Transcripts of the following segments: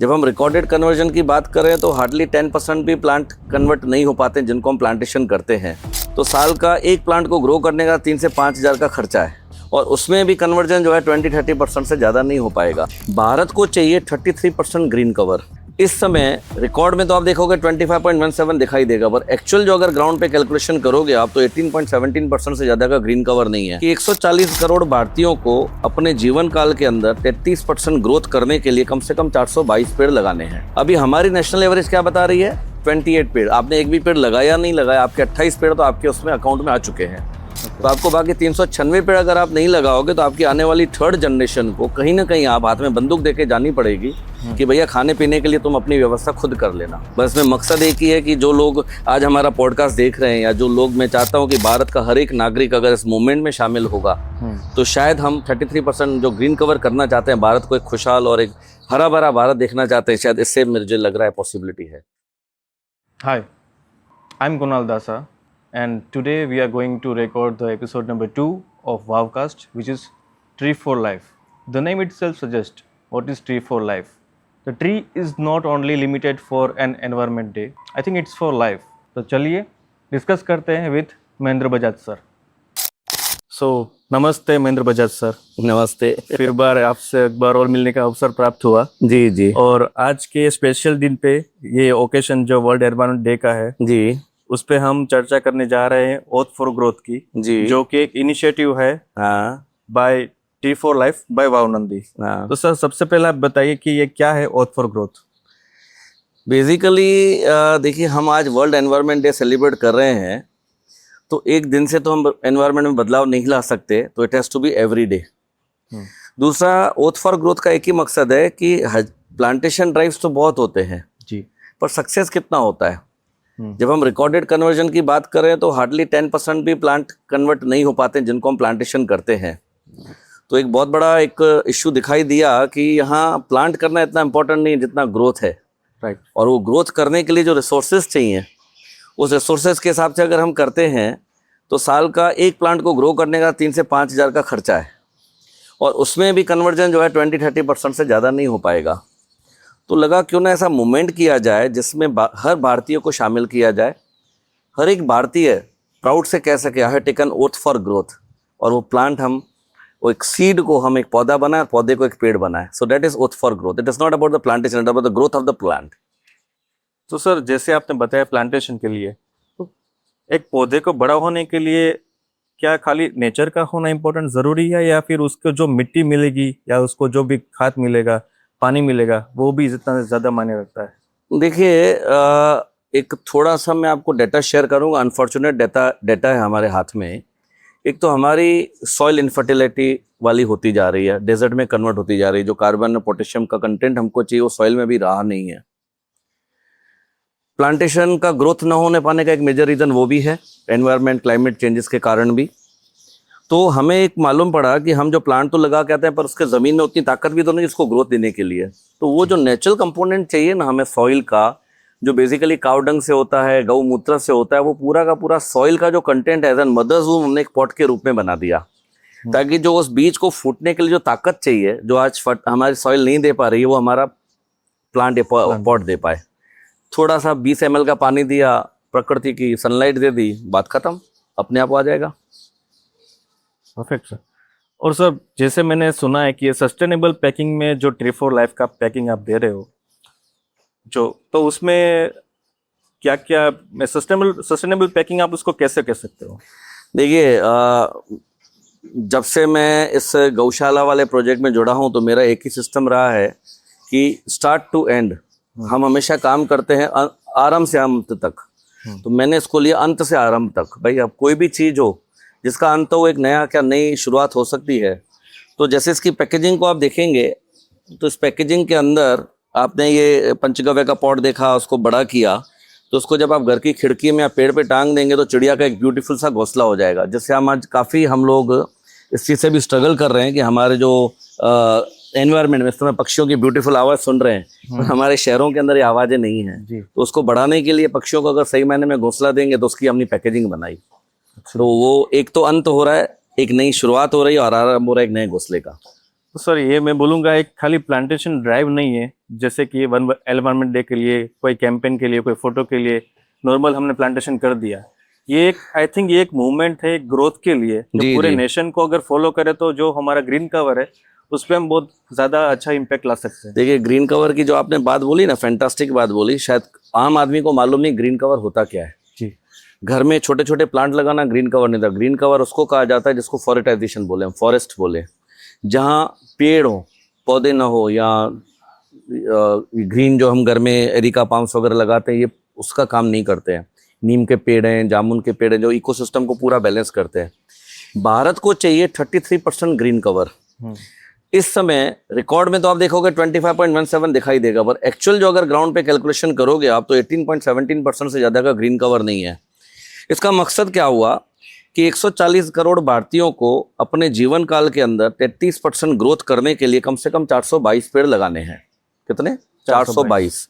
जब हम recorded conversion की बात करें तो हार्डली 10% भी प्लांट कन्वर्ट नहीं हो पाते जिनको हम प्लांटेशन करते हैं। तो साल का एक प्लांट को ग्रो करने का 3 से 5 हज़ार का खर्चा है और उसमें भी कन्वर्जन जो है 20-30% से ज़्यादा नहीं हो पाएगा। भारत को चाहिए 33% ग्रीन कवर। इस समय रिकॉर्ड में तो आप देखोगे 25.17 दिखाई देगा, पर एक्चुअल जो अगर ग्राउंड पे कैलकुलेशन करोगे आप तो 18.17% से ज़्यादा का ग्रीन कवर नहीं है कि 140 करोड़ भारतीयों को अपने जीवन काल के अंदर 33% ग्रोथ करने के लिए कम से कम 422 पेड़ लगाने हैं। अभी हमारी नेशनल एवरेज क्या बता रही है? 28 पेड़। आपने एक भी पेड़ लगाया नहीं लगाया, आपके 28 पेड़ तो आपके उसमें अकाउंट में आ चुके हैं। तो आपको बाकी 396 पेड़ अगर आप नहीं लगाओगे तो आपकी आने वाली थर्ड जनरेशन को कहीं ना कहीं आप हाथ में बंदूक देके जानी पड़ेगी कि भैया खाने पीने के लिए तुम अपनी व्यवस्था खुद कर लेना। बस में मकसद एक ही है कि जो लोग आज हमारा पॉडकास्ट देख रहे हैं या जो लोग, मैं चाहता हूं कि भारत का हर एक नागरिक अगर इस मूवमेंट में शामिल होगा तो शायद हम 33% जो ग्रीन कवर करना चाहते हैं, भारत को एक खुशहाल और एक हरा भरा भारत देखना चाहते हैं, शायद इससे मुझे लग रहा है पॉसिबिलिटी है। Hi, I'm Kunal Dasa, and today we are going to record the episode number 2 of Wowcast, which is Tree for Life. The name itself suggests what is Tree for Life. The tree is not only limited for an environment day, I think it's for life. तो चलिए discuss करते हैं with Mahendra Bajaj sir. नमस्ते Mahendra Bajaj sir. नमस्ते। फिर बार आपसे एक बार और मिलने का अवसर प्राप्त हुआ। जी जी। और आज के स्पेशल दिन पे, ये ओकेशन जो वर्ल्ड एनवायरनमेंट डे का है जी, उस पे हम चर्चा करने जा रहे हैं ओथ फॉर ग्रोथ की, जी, जो कि एक इनिशिएटिव है हाँ by tree for life by वावनंदी। हाँ। तो सर सबसे पहले आप बताइए कि ये क्या है ओथ फॉर ग्रोथ। बेसिकली देखिए, हम आज वर्ल्ड एनवायरनमेंट डे सेलिब्रेट कर रहे हैं तो एक दिन से तो हम एनवायरनमेंट में बदलाव नहीं ला सकते, तो it has to be every day. दूसरा, ओथ फॉर ग्रोथ का एक ही मकसद है कि प्लांटेशन ड्राइव्स तो बहुत होते हैं जी, पर सक्सेस कितना होता है। जब हम रिकॉर्डेड कन्वर्जन की बात करें तो हार्डली 10% भी प्लांट कन्वर्ट नहीं हो पाते जिनको हम प्लांटेशन करते हैं। तो एक बहुत बड़ा एक इश्यू दिखाई दिया कि यहाँ प्लांट करना इतना इम्पोर्टेंट नहीं है जितना ग्रोथ है। राइट। और वो ग्रोथ करने के लिए जो रिसोर्सेज चाहिए, उस रिसोर्सेज के हिसाब से अगर हम करते हैं तो साल का एक प्लांट को ग्रो करने का 3 से 5 हज़ार का खर्चा है और उसमें भी कन्वर्जन जो है 20-30% से ज़्यादा नहीं हो पाएगा। तो लगा क्यों ना ऐसा मूवमेंट किया जाए जिसमें हर भारतीय को शामिल किया जाए, हर एक भारतीय प्राउड से कह सके I have taken oath for growth, और वो प्लांट हम, वो एक सीड को हम एक पौधा बनाए और पौधे को एक पेड़ बनाए। So that is oath for growth. It is not about the plantation, it about the growth of the plant. तो सर जैसे आपने बताया प्लांटेशन के लिए, तो एक पौधे को बड़ा होने के लिए क्या खाली नेचर का होना इम्पोर्टेंट ज़रूरी है, या फिर उसको जो मिट्टी मिलेगी या उसको जो भी खाद मिलेगा, पानी मिलेगा, वो भी जितना ज़्यादा मायने रखता है? देखिए, एक थोड़ा सा मैं आपको डेटा शेयर करूंगा। अनफॉर्चुनेट डेटा है हमारे हाथ में। एक तो हमारी सॉइल इनफर्टिलिटी वाली होती जा रही है, डेजर्ट में कन्वर्ट होती जा रही है। जो कार्बन और पोटेशियम का कंटेंट हमको चाहिए वो सॉइल में भी रहा नहीं है। प्लांटेशन का ग्रोथ न होने पाने का एक मेजर रीज़न वो भी है, एनवायरनमेंट क्लाइमेट चेंजेस के कारण भी। तो हमें एक मालूम पड़ा कि हम जो प्लांट तो लगा के आते हैं पर उसके ज़मीन में उतनी ताकत भी तो नहीं इसको ग्रोथ देने के लिए। तो वो जो नेचुरल कंपोनेंट चाहिए ना हमें सॉइल का, जो बेसिकली काउडंग से होता है, गौमूत्र से होता है, वो पूरा का पूरा सॉइल का जो कंटेंट है एज एन मदर्स वूम हमने एक पॉट के रूप में बना दिया, ताकि जो उस बीज को फूटने के लिए जो ताकत चाहिए, जो आज हमारी सॉइल नहीं दे पा रही है, वो हमारा प्लांट पॉट दे पाए। थोड़ा सा 20 ml का पानी दिया, प्रकृति की सनलाइट दे दी, बात खत्म, अपने आप आ जाएगा। Perfect sir. और सर जैसे मैंने सुना है कि ये सस्टेनेबल पैकिंग में जो ट्री फॉर लाइफ का पैकिंग आप दे रहे हो, जो तो उसमें क्या क्या सस्टेनेबल पैकिंग आप उसको कैसे कह सकते हो? देखिए, जब से मैं इस गौशाला वाले प्रोजेक्ट में जुड़ा हूं तो मेरा एक ही सिस्टम रहा है कि स्टार्ट टू एंड हम हमेशा काम करते हैं आरंभ से अंत तक। तो मैंने इसको लिया अंत से आरंभ तक। भाई अब कोई भी चीज़ हो जिसका अंत हो, एक नई शुरुआत हो सकती है। तो जैसे इसकी पैकेजिंग को आप देखेंगे तो इस पैकेजिंग के अंदर आपने ये पंचगव्य का पॉट देखा, उसको बड़ा किया, तो उसको जब आप घर की खिड़की में या पेड़ पे टांग देंगे तो चिड़िया का एक ब्यूटीफुल सा घोंसला हो जाएगा। जैसे हम आज काफ़ी हम लोग इस चीज़ से भी स्ट्रगल कर रहे हैं कि हमारे जो एनवायरनमेंट में इस समय पक्षियों की ब्यूटीफुल आवाज़ सुन रहे हैं, पर हमारे शहरों के अंदर ये आवाज़ें नहीं हैं। तो उसको बढ़ाने के लिए पक्षियों को अगर सही मायने में घोंसला देंगे तो उसकी हमने पैकेजिंग बनाई। तो वो एक तो अंत हो रहा है, एक नई शुरुआत हो रही है और आरंभ हो रहा है एक नए घोंसले का। तो सर ये मैं बोलूँगा एक खाली प्लांटेशन ड्राइव नहीं है, जैसे कि वन एनवायरनमेंट डे के लिए, कोई कैंपेन के लिए, कोई फोटो के लिए नॉर्मल हमने प्लांटेशन कर दिया। ये एक आई थिंक ये एक मूवमेंट है ग्रोथ के लिए, जो जी, पूरे जी। नेशन को अगर फॉलो करे तो जो हमारा ग्रीन कवर है उस पर हम बहुत ज़्यादा अच्छा इम्पैक्ट ला सकते हैं। देखिए ग्रीन कवर की जो आपने बात बोली ना, फैंटास्टिक बात बोली। शायद आम आदमी को मालूम नहीं ग्रीन कवर होता क्या है। जी घर में छोटे छोटे प्लांट लगाना ग्रीन कवर नहीं था। ग्रीन कवर उसको कहा जाता है जिसको फॉरेटाइजेशन बोले, हम फॉरेस्ट बोले, जहाँ पेड़ हो, पौधे ना हो, या ग्रीन जो हम घर में एरिका पाम्स वगैरह लगाते हैं, ये उसका काम नहीं करते हैं। नीम के पेड़ हैं, जामुन के पेड़ हैं, जो इकोसिस्टम को पूरा बैलेंस करते हैं। भारत को चाहिए 33% ग्रीन कवर। इस समय रिकॉर्ड में तो आप देखोगे 25.17 दिखाई देगा, पर एक्चुअल जो अगर ग्राउंड पे कैलकुलेशन करोगे आप, तो 18.17% से ज़्यादा का ग्रीन कवर नहीं है। इसका मकसद क्या हुआ कि 140 करोड़ भारतीयों को अपने जीवन काल के अंदर 33% ग्रोथ करने के लिए कम से कम 422 पेड़ लगाने हैं। कितने? 422।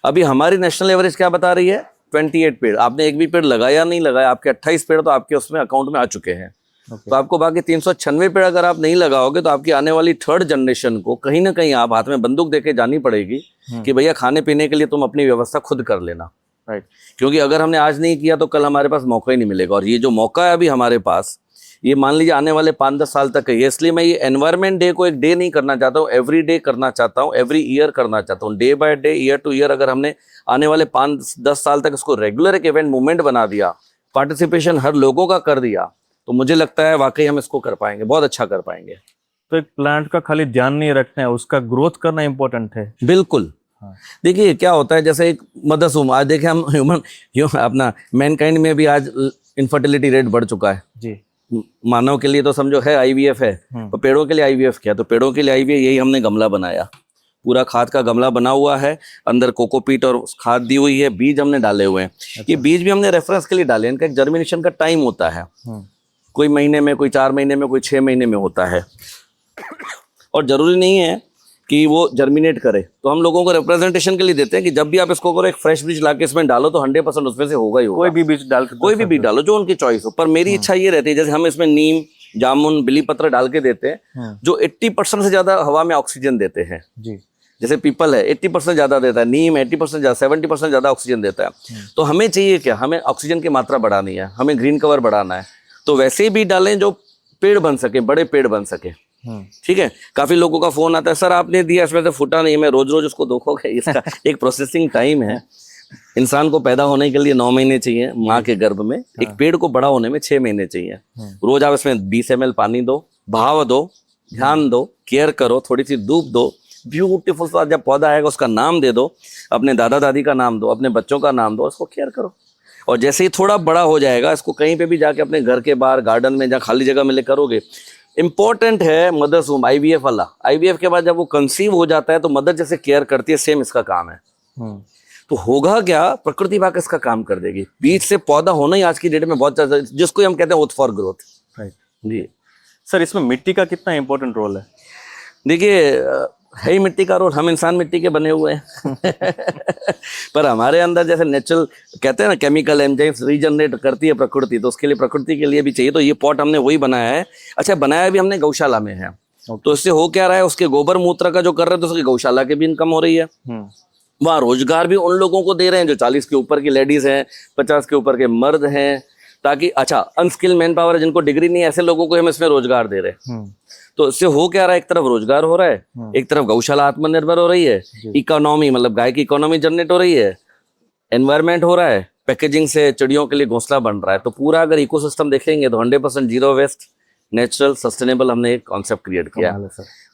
अभी हमारी नेशनल एवरेज क्या बता रही है? 28 पेड़। आपने एक भी पेड़ लगाया नहीं लगाया, आपके 28 पेड़ तो आपके उसमें अकाउंट में आ चुके हैं। तो आपको बाकी 396 पेड़ अगर आप नहीं लगाओगे तो आपकी आने वाली थर्ड जनरेशन को कहीं ना कहीं आप हाथ में बंदूक देके जानी पड़ेगी कि भैया खाने पीने के लिए तुम अपनी व्यवस्था खुद कर लेना। राइट। क्योंकि अगर हमने आज नहीं किया तो कल हमारे पास मौका ही नहीं मिलेगा। और ये जो मौका है अभी हमारे पास, ये मान लीजिए आने वाले 5-10 साल तक है। इसलिए मैं ये एनवायरनमेंट डे को एक डे नहीं करना चाहता हूँ, एवरी डे करना चाहता हूँ, एवरी ईयर करना चाहता हूँ। Day by day, year two year अगर हमने आने वाले 5-10 साल तक इसको रेगुलर एक इवेंट मूवमेंट बना दिया, पार्टिसिपेशन हर लोगों का कर दिया, तो मुझे लगता है वाकई हम इसको कर पाएंगे, बहुत अच्छा कर पाएंगे। तो एक प्लांट का खाली ध्यान नहीं रखना है, उसका ग्रोथ करना इंपॉर्टेंट है। बिल्कुल। देखिए क्या होता है, जैसे एक मदर्स होम, आज देखे हम ह्यूमन अपना मैनकाइंड में भी आज इनफर्टिलिटी रेट बढ़ चुका है। जी। मानव के लिए तो समझो है आईवीएफ है, तो पेड़ों के लिए आईवीएफ क्या? तो पेड़ों के लिए आईवीएफ यही हमने गमला बनाया, पूरा खाद का गमला बना हुआ है, अंदर कोकोपीट और खाद दी हुई है, बीज हमने डाले हुए हैं। ये बीज भी हमने रेफरेंस के लिए डाले, इनका एक जर्मिनेशन का टाइम होता है, कोई महीने में, कोई 4 महीने में, कोई 6 महीने में होता है। और जरूरी नहीं है कि वो जर्मिनेट करे, तो हम लोगों को रिप्रेजेंटेशन के लिए देते हैं कि जब भी आप इसको करो, एक फ्रेश बीज लाके इसमें डालो तो 100% उसमें से होगा ही होगा। कोई भी बीज डाल, कोई भी बीज डालो जो उनकी चॉइस हो। पर मेरी इच्छा ये रहती है, जैसे हम इसमें नीम, जामुन, बिली पत्र डाल के देते हैं, जो 80% से ज्यादा हवा में ऑक्सीजन देते हैं। जी। जैसे पीपल है 80% ज्यादा देता है, नीम 80% ज्यादा, 70% ज्यादा ऑक्सीजन देता है। तो हमें चाहिए क्या? हमें ऑक्सीजन की मात्रा बढ़ानी है, हमें ग्रीन कवर बढ़ाना है। तो वैसे ही बीज डालें जो पेड़ बन सके, बड़े पेड़ बन सके। ठीक है। काफी लोगों का फोन आता है, सर आपने दिया इसमें से फूटा नहीं, मैं रोज रोज उसको देखोगे। इसका एक प्रोसेसिंग टाइम है। इंसान को पैदा होने के लिए 9 महीने चाहिए माँ के गर्भ में, एक पेड़ को बड़ा होने में 6 महीने चाहिए। रोज आप इसमें 20 ml पानी दो, बहाव दो, ध्यान दो, केयर करो, थोड़ी सी धूप दो, ब्यूटीफुल सा जब पौधा आएगा उसका नाम दे दो, अपने दादा दादी का नाम दो, अपने बच्चों का नाम दो, उसको केयर करो। और जैसे ही थोड़ा बड़ा हो जाएगा, इसको कहीं पे भी जाके अपने घर के बाहर गार्डन में जहाँ खाली जगह मिले करोगे। इंपॉर्टेंट है मदर्स होम, आईवीएफ वाला। आईवीएफ के बाद जब वो कंसीव हो जाता है तो मदर जैसे केयर करती है, सेम इसका काम है। तो होगा क्या, प्रकृति भाग इसका काम कर देगी। बीज से पौधा होना ही आज की डेट में बहुत ज्यादा, जिसको हम कहते हैं oath for growth. Right ji sir, इसमें मिट्टी का कितना इंपॉर्टेंट रोल है? देखिए है ही मिट्टी का रोल, हम इंसान मिट्टी के बने हुए हैं। पर हमारे अंदर जैसे नेचुरल कहते हैं ना, केमिकल एंजाइम्स रीजनरेट करती है प्रकृति, तो उसके लिए प्रकृति के लिए भी चाहिए। तो ये पॉट हमने वही बनाया है। अच्छा, बनाया भी हमने गौशाला में है। तो इससे हो क्या रहा है, उसके गोबर मूत्र का जो कर रहे हैं तो उसकी गौशाला की भी इनकम हो रही है। वहाँ रोजगार भी उन लोगों को दे रहे हैं जो 40 के ऊपर की लेडीज हैं, 50 के ऊपर के मर्द हैं, ताकि अच्छा अनस्किल्ड मैन पावर है जिनको डिग्री नहीं है, ऐसे लोगों को हम इसमें रोजगार दे रहे हैं। तो इससे हो क्या रहा है, एक तरफ रोजगार हो रहा है, एक तरफ गौशाला आत्मनिर्भर हो रही है, इकोनॉमी मतलब गाय की इकोनॉमी जनरेट हो रही है, एनवायरमेंट हो रहा है, पैकेजिंग से चिड़ियों के लिए घोंसला बन रहा है। तो पूरा अगर इकोसिस्टम देखेंगे तो 100% जीरो वेस्ट, नेचुरल, सस्टेनेबल हमने एक कॉन्सेप्ट क्रिएट किया।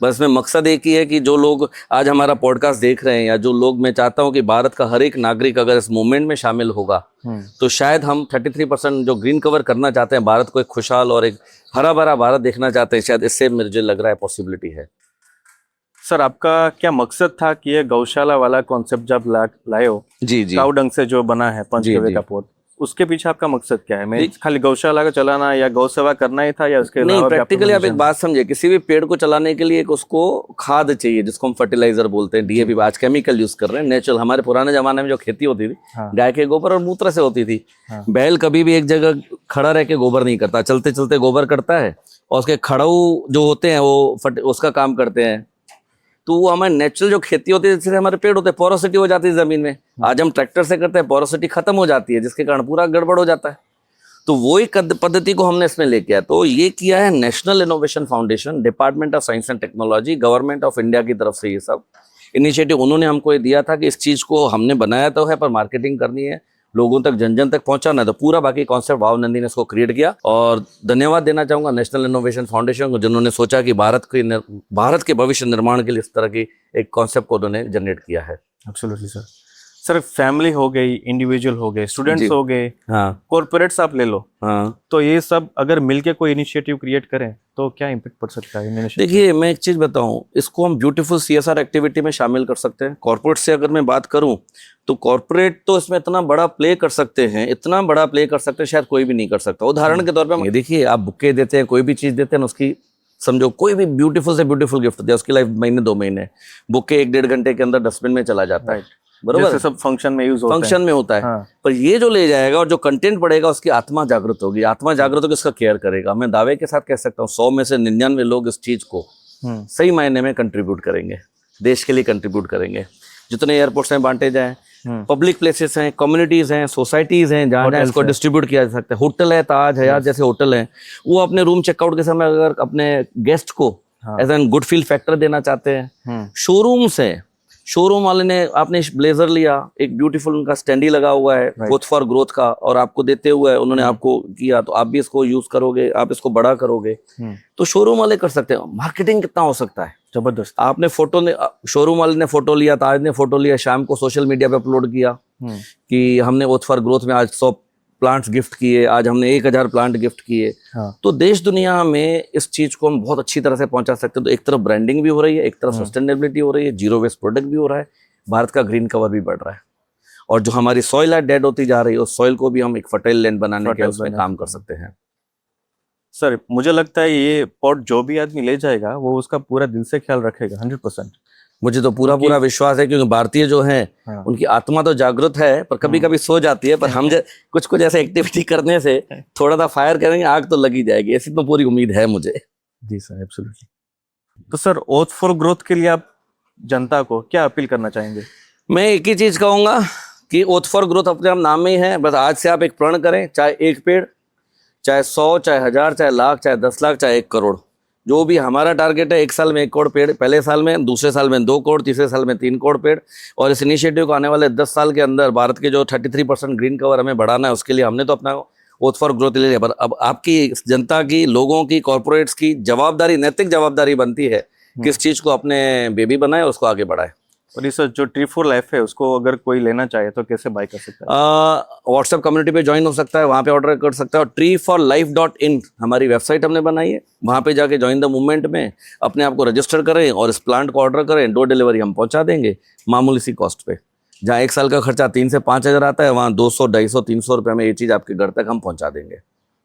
बस इसमें मकसद एक ही है कि जो लोग आज हमारा पॉडकास्ट देख रहे हैं, या जो लोग, मैं चाहता हूं कि भारत का हर एक नागरिक अगर इस मूवमेंट में शामिल होगा तो शायद हम 33% जो ग्रीन कवर करना चाहते हैं, भारत को एक खुशहाल और एक हरा भरा भारत देखना चाहते हैं, शायद इससे मुझे लग रहा है पॉसिबिलिटी है। सर, आपका क्या मकसद था कि ये गौशाला वाला कॉन्सेप्ट जब लाए हो? जी जी, काऊ डंग से जो बना है पंचगव्य का पॉट, उसके पीछे आपका मकसद क्या है? मैं खाली गौशाला का चलाना या गौ सेवा करना ही था, या उसके नहीं, अलावा भी आपका प्रैक्टिकली आप vision एक बात समझिए, किसी भी पेड़ को चलाने के लिए एक उसको खाद चाहिए, जिसको हम फर्टिलाइजर बोलते हैं, डीएपी। आज केमिकल यूज कर रहे हैं, नेचुरल। हमारे पुराने जमाने में जो खेती होती थी, हाँ। गाय के गोबर और मूत्र से होती थी। हाँ। बैल कभी भी एक जगह खड़ा रह के गोबर नहीं करता, चलते चलते गोबर करता है, और उसके खड़ाऊ जो होते हैं वो उसका काम करते हैं। तो वो हमारे नेचुरल जो खेती होती है, जिससे हमारे पेड़ होते हैं, पोरोसिटी हो जाती है जमीन में। आज हम ट्रैक्टर से करते हैं, पोरोसिटी खत्म हो जाती है, जिसके कारण पूरा गड़बड़ हो जाता है। तो वो एक पद्धति को हमने इसमें लेके आया। तो ये किया है national innovation foundation, department of science and technology, government of India की तरफ से ये सब इनिशिएटिव उन्होंने हमको ये दिया था कि इस चीज को हमने बनाया तो है, पर मार्केटिंग करनी है, लोगों तक जन जन तक पहुंचाना है। तो पूरा बाकी कॉन्सेप्ट भाव नंदी ने इसको क्रिएट किया, और धन्यवाद देना चाहूंगा नेशनल इनोवेशन फाउंडेशन को, जिन्होंने सोचा कि भारत के भविष्य निर्माण के लिए इस तरह की एक कॉन्सेप्ट को उन्होंने जनरेट किया है। Absolutely sir. सर, फैमिली हो गई, इंडिविजुअल हो गए, स्टूडेंट्स हो गए, हाँ, कॉर्पोरेट्स आप ले लो, हाँ। तो ये सब अगर मिलके कोई इनिशिएटिव क्रिएट करें तो क्या इम्पैक्ट पड़ सकता है इनिशिएटिव? देखिए, मैं एक चीज बताऊं, इसको हम ब्यूटीफुल सीएसआर एक्टिविटी में शामिल कर सकते हैं। कॉर्पोरेट से अगर मैं बात करूं तो कॉर्पोरेट तो इसमें इतना बड़ा प्ले कर सकते हैं, इतना बड़ा प्ले कर सकते हैं, शायद कोई भी नहीं कर सकता। उदाहरण के तौर पे देखिए, आप बुके देते हैं, कोई भी चीज देते हैं ना, उसकी समझो कोई भी ब्यूटीफुल से ब्यूटीफुल गिफ्ट दिया, उसकी लाइफ महीने 2 महीने, बुके 1-1.5 घंटे के अंदर डस्टबिन में चला जाता है, बरोबर? जैसे सब फंक्शन में यूज होता है, फंक्शन में होता है। हाँ। पर ये जो ले जाएगा और जो कंटेंट पड़ेगा, उसकी आत्मा जागृत होगी। आत्मा जागृत होगी, इसका केयर करेगा। मैं दावे के साथ कह सकता हूँ 100 में से 99 लोग इस चीज को सही मायने में कंट्रीब्यूट करेंगे, देश के लिए कंट्रीब्यूट करेंगे। जितने एयरपोर्ट्स हैं बांटे जाएं, पब्लिक प्लेसेस हैं, कम्युनिटीज हैं, सोसाइटीज हैं, जहाँ जहाँ इसको डिस्ट्रीब्यूट किया जा सकता है। होटल है, ताज हयात जैसे होटल हैं, वो अपने रूम चेकआउट के समय अगर अपने गेस्ट को as an good feel factor देना चाहते हैं, शोरूम्स हैं, शोरूम वाले ने आपने ब्लेजर लिया, एक ब्यूटीफुल उनका स्टैंडी लगा हुआ है ग्रोथ फॉर ग्रोथ का, और आपको देते हुए उन्होंने आपको किया, तो आप भी इसको यूज करोगे, आप इसको बड़ा करोगे, तो शोरूम वाले कर सकते हैं। मार्केटिंग कितना हो सकता है, जबरदस्त। आपने शोरूम वाले ने फोटो लिया, ताज ने फोटो लिया, शाम को सोशल मीडिया पे अपलोड किया कि हमने ग्रोथ फॉर ग्रोथ में आज 100 प्लांट्स गिफ्ट किए, आज हमने 1000 प्लांट गिफ्ट किए। हाँ। तो देश दुनिया में इस चीज को हम बहुत अच्छी तरह से पहुंचा सकते हैं। तो एक तरफ ब्रांडिंग भी हो रही है, एक तरफ सस्टेनेबिलिटी हो रही है, जीरो वेस्ट प्रोडक्ट भी हो रहा है, भारत का ग्रीन कवर भी बढ़ रहा है, और जो हमारी सॉइल है डेड होती जा रही है, उस सॉइल को भी हम एक फर्टाइल लैंड बनाने के उसमें काम कर सकते हैं। सर, मुझे लगता है ये पॉट जो भी आदमी ले जाएगा वो उसका पूरा दिल से ख्याल रखेगा, 100%। मुझे तो पूरा विश्वास है, क्योंकि भारतीय जो है उनकी आत्मा तो जागृत है, पर कभी कभी सो जाती है। पर हम कुछ ऐसे एक्टिविटी करने से थोड़ा सा फायर करेंगे, आग तो लगी जाएगी, ऐसी तो पूरी उम्मीद है मुझे। जी सर, एब्सोल्युटली। तो सर, ओथ फॉर ग्रोथ के लिए आप जनता को क्या अपील करना चाहेंगे? मैं एक ही चीज कहूंगा कि ओथ फॉर ग्रोथ अपने आप नाम में ही है। बस आज से आप एक प्रण करें, चाहे 1 पेड़, चाहे 100, चाहे 1000, चाहे लाख, चाहे 10 लाख, चाहे 1 करोड़, जो भी हमारा टारगेट है। 1 साल में 1 करोड़ पेड़, पहले साल में, दूसरे साल में 2 करोड़, तीसरे साल में 3 करोड़ पेड़। और इस इनिशिएटिव को आने वाले 10 साल के अंदर भारत के जो 33% ग्रीन कवर हमें बढ़ाना है, उसके लिए हमने तो अपना ओथ फॉर ग्रोथ ले लिया। पर अब आपकी जनता की, लोगों की, कॉर्पोरेट्स की जवाबदारी, नैतिक जवाबदारी बनती है किस चीज को अपने बेबी बनाए, उसको आगे बढ़ाए। और ये सर, जो ट्री फॉर लाइफ है, उसको अगर कोई लेना चाहे तो कैसे बाय कर सकता है? व्हाट्सएप कम्युनिटी पे ज्वाइन हो सकता है, वहाँ पे ऑर्डर कर सकता है। और treeforlife.in हमारी वेबसाइट हमने बनाई है, वहाँ पे जाके ज्वाइन द मूवमेंट में अपने आप को रजिस्टर करें और इस प्लांट को ऑर्डर करें। डोर डिलीवरी हम पहुँचा देंगे मामूली सी कॉस्ट पे। जहाँ 1 साल का खर्चा 3 से 5 हज़ार आता है, वहाँ 200, 250, 300 रुपये में ये चीज़ आपके घर तक हम पहुँचा देंगे।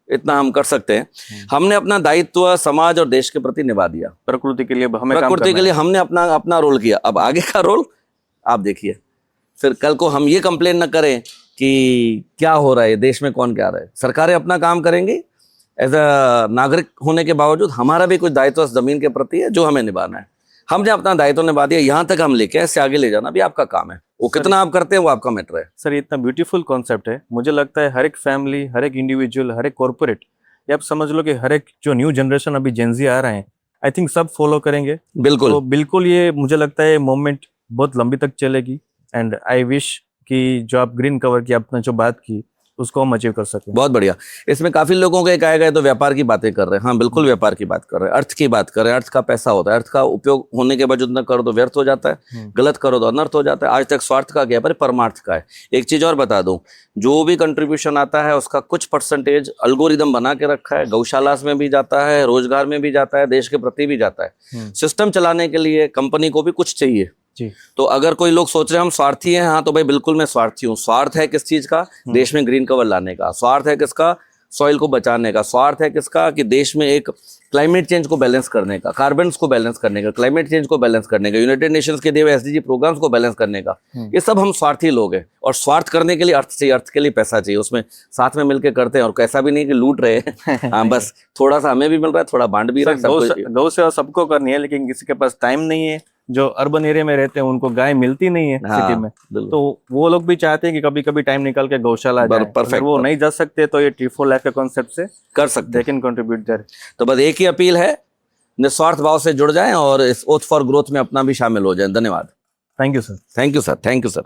इतना हम कर सकते हैं। हमने अपना दायित्व समाज और देश के प्रति निभा दिया। प्रकृति के लिए हमें प्रकृति के लिए हमने अपना रोल किया। अब आगे का रोल आप देखिए, फिर कल को हम ये कंप्लेन न करें कि क्या हो रहा है देश में, कौन क्या रहा है। सरकारें अपना काम करेंगी, एज अ नागरिक होने के बावजूद हमारा भी कुछ दायित्व जमीन के प्रति है जो हमें निभाना है। हमने अपना दायित्व निभा दिया, यहाँ तक हम लेके इससे आगे ले जाना भी आपका काम है। वो कितना आप करते हैं वो आपका मैटर है। सर, ये इतना ब्यूटीफुल कॉन्सेप्ट है, मुझे लगता है हर एक फैमिली, हर एक इंडिविजुअल, हर एक कॉर्पोरेट, या आप समझ लो कि हर एक जो न्यू जनरेशन अभी जेनजी आ रहे हैं, आई थिंक सब फॉलो करेंगे। बिल्कुल, तो बिल्कुल ये मुझे लगता है मूवमेंट बहुत लंबी तक चलेगी। एंड आई विश कि जो आप ग्रीन कवर की आपने जो बात की उसको हम अचीव कर सकें। बहुत बढ़िया। इसमें काफी लोगों के कहे गए तो व्यापार की बातें कर रहे हैं। हाँ, बिल्कुल व्यापार की बात कर रहे हैं, अर्थ की बात कर रहे हैं। अर्थ का पैसा होता है, अर्थ का उपयोग होने के बावजूद न करो तो व्यर्थ हो जाता है, गलत करो तो अनर्थ हो जाता है। आज तक स्वार्थ का क्या, पर परमार्थ का है। एक चीज और बता दूं, जो भी कंट्रीब्यूशन आता है उसका कुछ परसेंटेज अल्गोरिदम बना के रखा है, गौशाला में भी जाता है, रोजगार में भी जाता है, देश के प्रति भी जाता है। सिस्टम चलाने के लिए कंपनी को भी कुछ चाहिए, जी तो अगर कोई लोग सोच रहे हैं हम स्वार्थी हैं, हाँ तो भाई बिल्कुल मैं स्वार्थी हूँ। स्वार्थ है किस चीज का? देश में ग्रीन कवर लाने का। स्वार्थ है किसका? सॉइल को बचाने का। स्वार्थ है किसका? कि देश में एक क्लाइमेट चेंज को बैलेंस करने का, कार्बन को बैलेंस करने का, क्लाइमेट चेंज को बैलेंस करने का, यूनाइटेड नेशंस के दिए हुए एसडीजी प्रोग्राम्स को बैलेंस करने का। ये सब हम स्वार्थी लोग हैं। और स्वार्थ करने के लिए अर्थ चाहिए, अर्थ के लिए पैसा चाहिए। उसमें साथ में मिलकर करते हैं, और कैसा भी नहीं कि लूट रहे हैं। हाँ, बस थोड़ा सा हमें भी मिल रहा है, थोड़ा बांट भी रहा है। गौ सेवा सबको करनी है, लेकिन किसी के पास टाइम नहीं है। जो अर्बन एरिया में रहते हैं उनको गाय मिलती नहीं है सिटी में, तो वो लोग भी चाहते हैं कि कभी कभी टाइम निकाल के गौशाला जाए। अगर वो नहीं जा सकते तो ये ट्री फॉर लाइफ के कॉन्सेप्ट से कर सकते, दे कैन कंट्रीब्यूट देयर। तो बस एक ही अपील है, निस्वार्थ भाव से जुड़ जाएं और इस ओथ फॉर ग्रोथ में अपना भी शामिल हो जाएं। धन्यवाद। Thank you sir. Thank you sir. Thank you sir.